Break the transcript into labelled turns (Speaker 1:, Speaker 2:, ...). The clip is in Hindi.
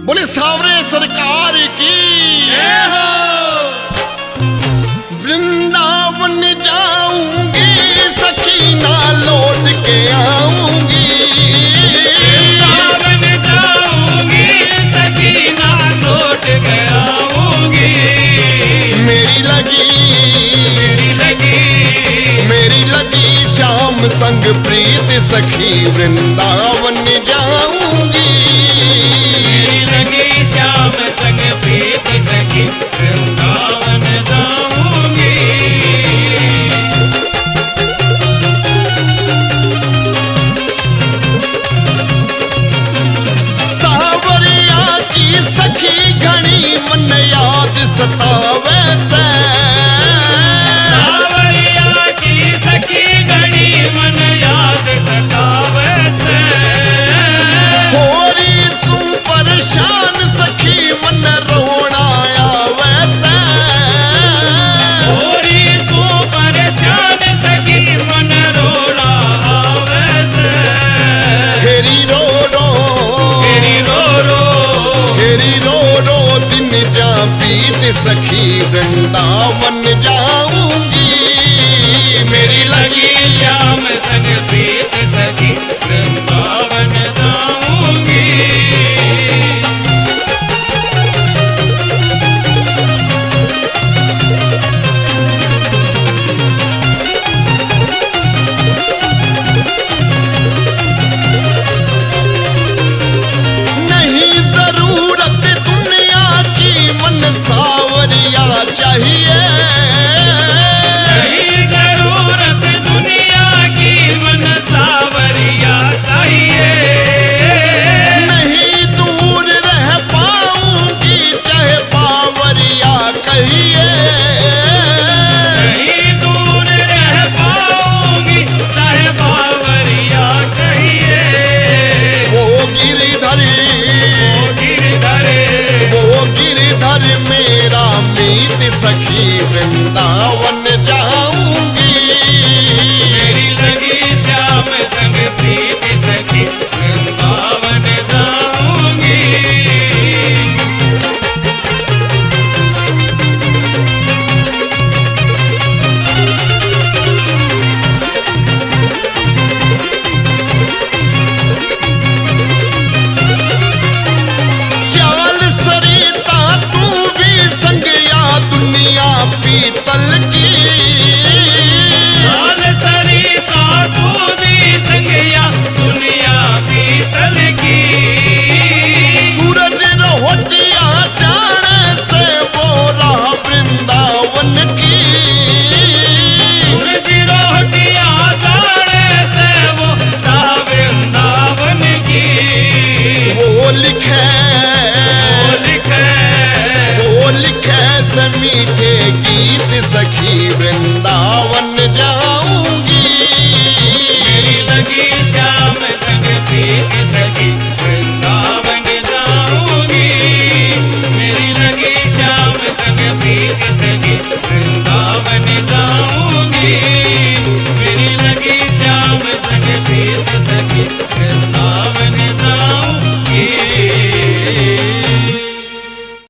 Speaker 1: बोले सावरे सरकार की
Speaker 2: जय हो।
Speaker 1: वृंदावन जाऊंगी सखी ना लौट के आऊंगी।
Speaker 2: वृंदावन जाऊंगी सखी ना लौट के आऊंगी।
Speaker 1: मेरी लगी श्याम संग प्रीत सखी वृंदावन जाऊंगी।
Speaker 2: मेरी लगी श्याम संग प्रीत सखी वृंदावन जाऊंगी।
Speaker 1: सावरिया की सखी घनी मन याद सतावे से।
Speaker 2: सावरिया की सखी घनी मन याद सतावे से।
Speaker 1: होरी सू परेशान सखी मन रोना आवे से।
Speaker 2: होरी सू परेशान सखी मन रोना आवे से।
Speaker 1: हेरी रो रो
Speaker 2: तेरी रो रो
Speaker 1: हेरी रो रो दिन जा बीत सखी